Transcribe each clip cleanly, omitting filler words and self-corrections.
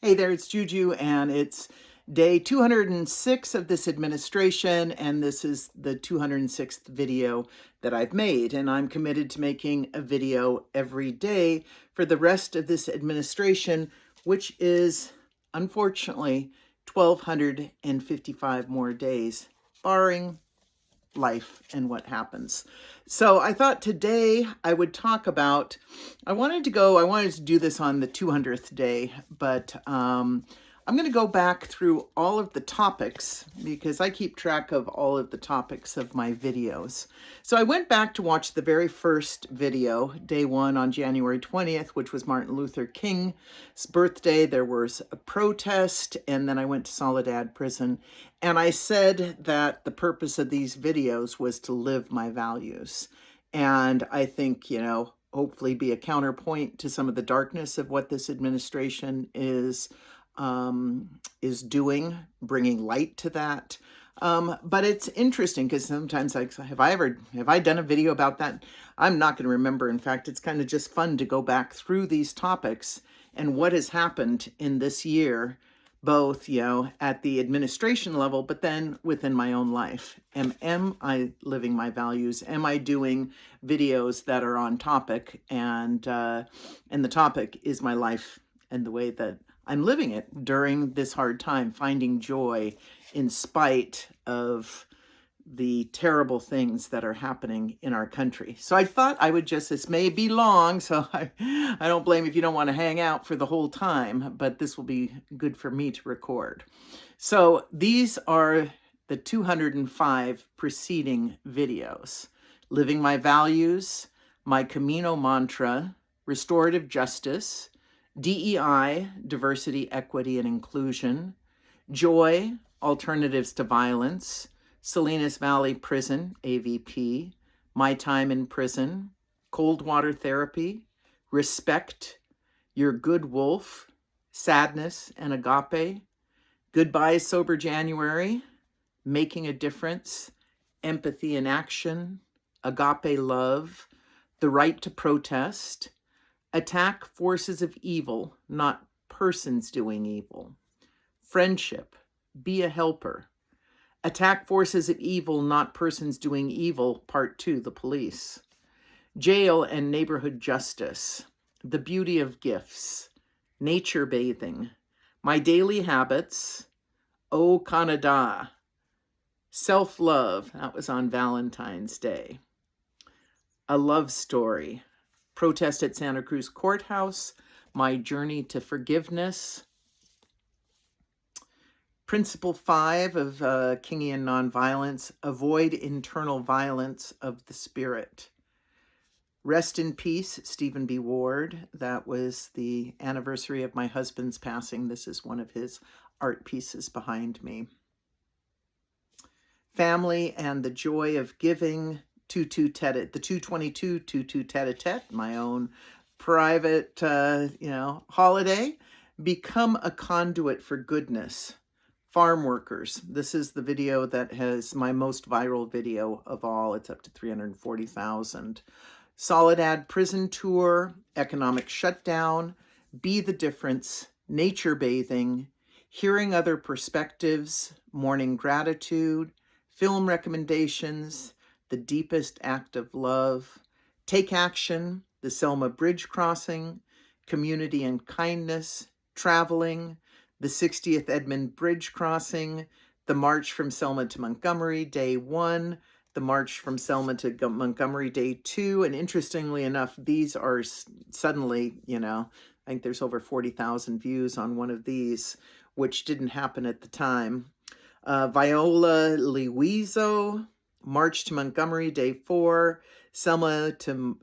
Hey there, it's Juju, and it's day 206 of this administration, and this is the 206th video that I've made, and I'm committed to making a video every day for the rest of this administration, which is, unfortunately, 1,255 more days, barring life and what happens. So I thought today I would talk about, I wanted to do this on the 200th day, but I'm going to go back through all of the topics because I keep track of all of the topics of my videos. So I went back to watch the very first video, day one on January 20th, which was Martin Luther King's birthday. There was a protest, and then I went to Soledad Prison. And I said that the purpose of these videos was to live my values. And I think, hopefully be a counterpoint to some of the darkness of what this administration is doing, bringing light to that. But it's interesting because sometimes have I done a video about that? I'm not going to remember. In fact, it's kind of just fun to go back through these topics and what has happened in this year, both, at the administration level, but then within my own life. Am I living my values? Am I doing videos that are on topic? And the topic is my life and the way that I'm living it during this hard time, finding joy in spite of the terrible things that are happening in our country. So I thought I would this may be long, so I don't blame if you don't want to hang out for the whole time, but this will be good for me to record. So these are the 205 preceding videos: Living My Values, My Camino Mantra, Restorative Justice, DEI, Diversity, Equity, and Inclusion, Joy, Alternatives to Violence, Salinas Valley Prison, AVP, My Time in Prison, Cold Water Therapy, Respect, Your Good Wolf, Sadness and Agape, Goodbye Sober January, Making a Difference, Empathy in Action, Agape Love, The Right to Protest, Attack Forces of Evil, Not Persons Doing Evil, Friendship, Be a Helper, Attack Forces of Evil, Not Persons Doing Evil, Part 2, The Police, Jail and Neighborhood Justice, The Beauty of Gifts, Nature Bathing, My Daily Habits, O Canada, Self-Love, that was on Valentine's Day, A Love Story, Protest at Santa Cruz Courthouse, My Journey to Forgiveness, Principle 5 of Kingian Nonviolence, Avoid Internal Violence of the Spirit. Rest in Peace, Stephen B. Ward. That was the anniversary of my husband's passing. This is one of his art pieces behind me. Family and the Joy of Giving, the 222 tete-a-tete, my own private, holiday. Become a Conduit for Goodness. Farm Workers. This is the video that has my most viral video of all. It's up to 340,000. Soledad Prison Tour, Economic Shutdown, Be the Difference, Nature Bathing, Hearing Other Perspectives, Morning Gratitude, Film Recommendations, The Deepest Act of Love, Take Action, The Selma Bridge Crossing, Community and Kindness, Traveling, the 60th Edmund Bridge Crossing, the March from Selma to Montgomery, Day 1, the March from Selma to Montgomery, Day 2, and interestingly enough, these are suddenly, I think there's over 40,000 views on one of these, which didn't happen at the time. Viola Liuzzo, March to Montgomery, Day 4, Selma to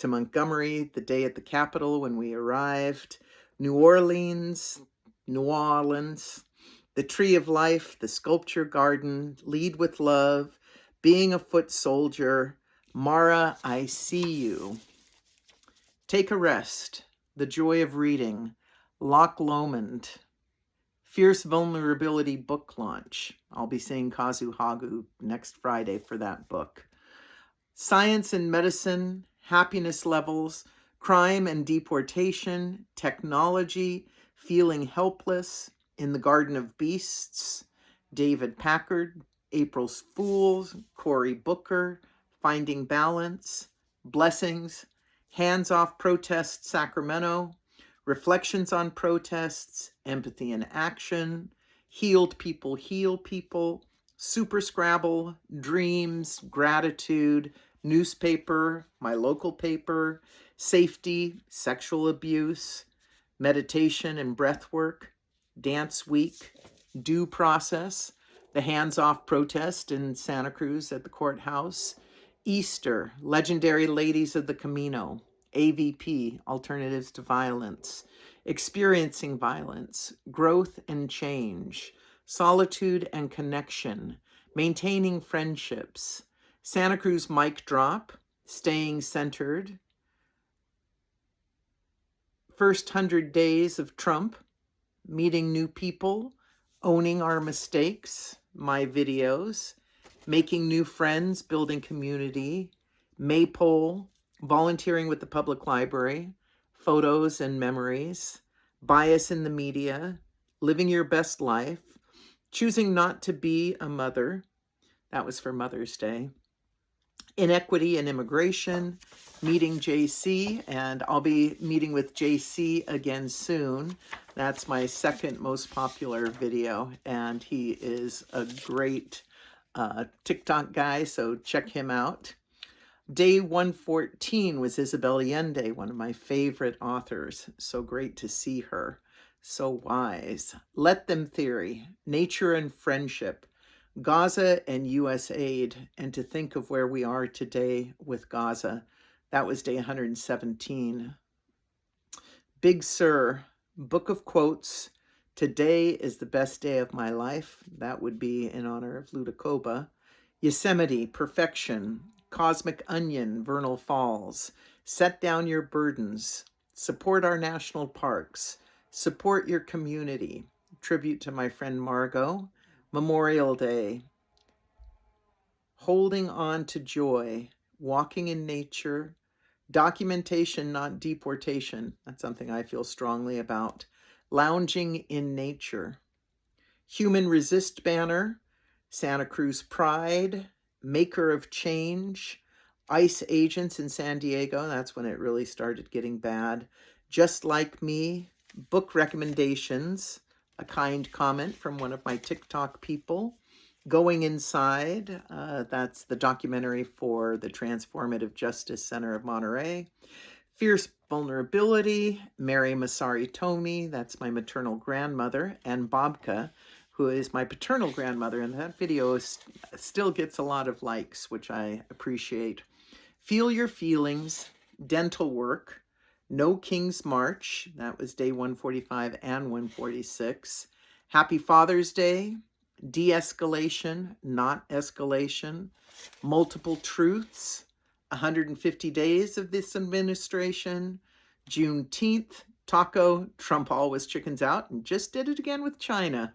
Montgomery, the day at the Capitol when we arrived. New Orleans, The Tree of Life, The Sculpture Garden, Lead with Love, Being a Foot Soldier, Mara, I See You, Take a Rest, The Joy of Reading, Loch Lomond, Fierce Vulnerability Book Launch. I'll be seeing Kazu Hagu next Friday for that book. Science and Medicine, Happiness Levels, Crime and Deportation, Technology, Feeling Helpless, In the Garden of Beasts, David Packard, April's Fools, Cory Booker, Finding Balance, Blessings, Hands Off Protest Sacramento, Reflections on Protests, Empathy in Action, Healed People Heal People, Super Scrabble, Dreams, Gratitude, Newspaper, My Local Paper, Safety, Sexual Abuse, Meditation and Breathwork, Dance Week, Due Process, the Hands-Off Protest in Santa Cruz at the courthouse, Easter, Legendary Ladies of the Camino, AVP, Alternatives to Violence, Experiencing Violence, Growth and Change, Solitude and Connection, Maintaining Friendships, Santa Cruz Mic Drop, Staying Centered, First 100 Days of Trump, Meeting New People, Owning Our Mistakes, My Videos, Making New Friends, Building Community, Maypole, Volunteering with the Public Library, Photos and Memories, Bias in the Media, Living Your Best Life, Choosing Not to Be a Mother, that was for Mother's Day, Inequity and Immigration, Meeting JC, and I'll be meeting with JC again soon. That's my second most popular video, and he is a great TikTok guy, so check him out. Day 114 was Isabel Allende, one of my favorite authors. So great to see her. So wise. Let Them Theory, Nature and Friendship, Gaza and U.S. aid, and to think of where we are today with Gaza. That was day 117. Big Sur, Book of Quotes, Today is the Best Day of My Life. That would be in honor of Ludokoba. Yosemite, Perfection, Cosmic Onion, Vernal Falls, Set Down Your Burdens, Support Our National Parks, Support Your Community, tribute to my friend Margot, Memorial Day, Holding On to Joy, Walking in Nature, Documentation, Not Deportation, that's something I feel strongly about, Lounging in Nature, Human Resist Banner, Santa Cruz Pride, Maker of Change, ICE Agents in San Diego, that's when it really started getting bad, Just Like Me, Book Recommendations, a kind comment from one of my TikTok people, Going Inside, that's the documentary for the Transformative Justice Center of Monterey, Fierce Vulnerability, Mary Masari Tomi, that's my maternal grandmother, and Bobka, who is my paternal grandmother, and that video still gets a lot of likes, which I appreciate. Feel Your Feelings, Dental Work, No King's March, that was day 145 and 146. Happy Father's Day, De-Escalation, Not Escalation, Multiple Truths, 150 Days of this Administration, Juneteenth, Taco, Trump always chickens out, and just did it again with China.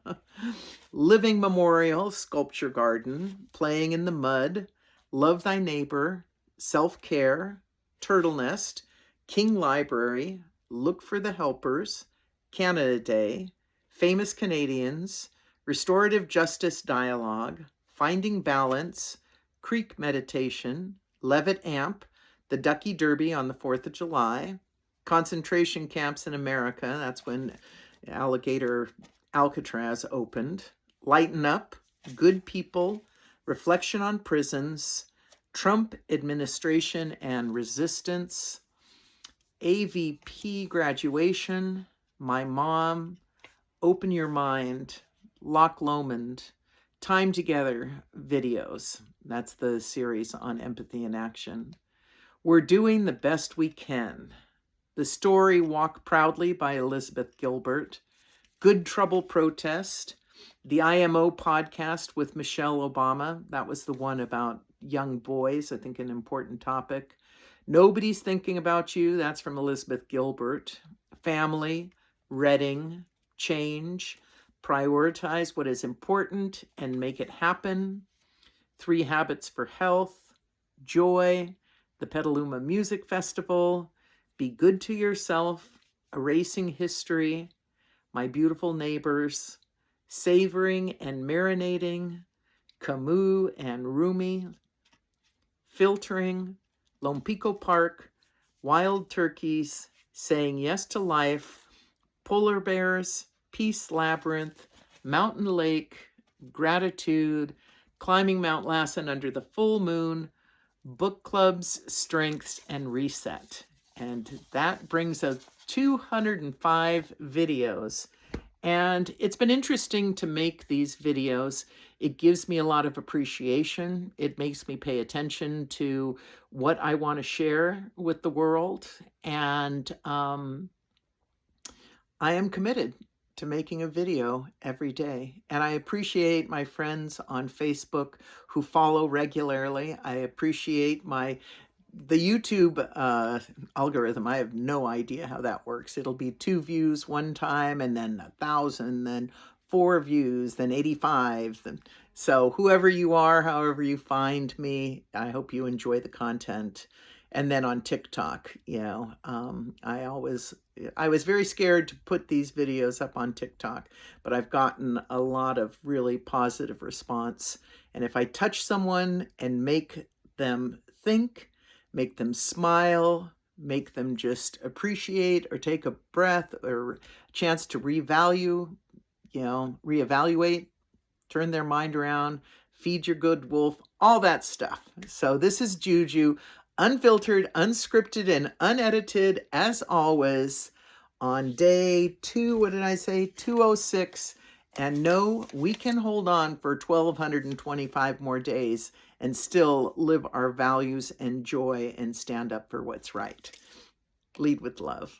Living Memorial, Sculpture Garden, Playing in the Mud, Love Thy Neighbor, Self-Care, Turtle Nest, King Library, Look for the Helpers, Canada Day, Famous Canadians, Restorative Justice Dialogue, Finding Balance, Creek Meditation, Levitt Amp, the Ducky Derby on the 4th of July, concentration camps in America, that's when Alligator Alcatraz opened, Lighten Up, Good People, Reflection on Prisons, Trump Administration and Resistance, AVP Graduation, My Mom, Open Your Mind, Loch Lomond, Time Together videos. That's the series on empathy in action. We're Doing the Best We Can. The Story Walk Proudly by Elizabeth Gilbert. Good Trouble Protest. The IMO podcast with Michelle Obama. That was the one about young boys, I think an important topic. Nobody's Thinking About You. That's from Elizabeth Gilbert. Family, Reading, Change, Prioritize What is Important and Make It Happen. 3 Habits for Health, Joy, the Petaluma Music Festival, Be Good to Yourself, Erasing History, My Beautiful Neighbors, Savoring and Marinating, Camus and Rumi, Filtering, Lompico Park, Wild Turkeys, Saying Yes to Life, Polar Bears, Peace Labyrinth, Mountain Lake, Gratitude, Climbing Mount Lassen Under the Full Moon, Book Clubs, Strengths, and Reset. And that brings us 205 videos. And it's been interesting to make these videos. It gives me a lot of appreciation. It makes me pay attention to what I want to share with the world. And I am committed to making a video every day. And I appreciate my friends on Facebook who follow regularly. I appreciate the YouTube algorithm. I have no idea how that works. It'll be 2 views one time, and then 1,000, then 4 views, then 85. So whoever you are, however you find me, I hope you enjoy the content. And then on TikTok, I was very scared to put these videos up on TikTok, but I've gotten a lot of really positive response. And if I touch someone and make them think, make them smile, make them just appreciate or take a breath or a chance to reevaluate, turn their mind around, feed your good wolf, all that stuff. So this is Juju, unfiltered, unscripted, and unedited, as always, on day 206. And no, we can hold on for 1,225 more days and still live our values and joy and stand up for what's right. Lead with love.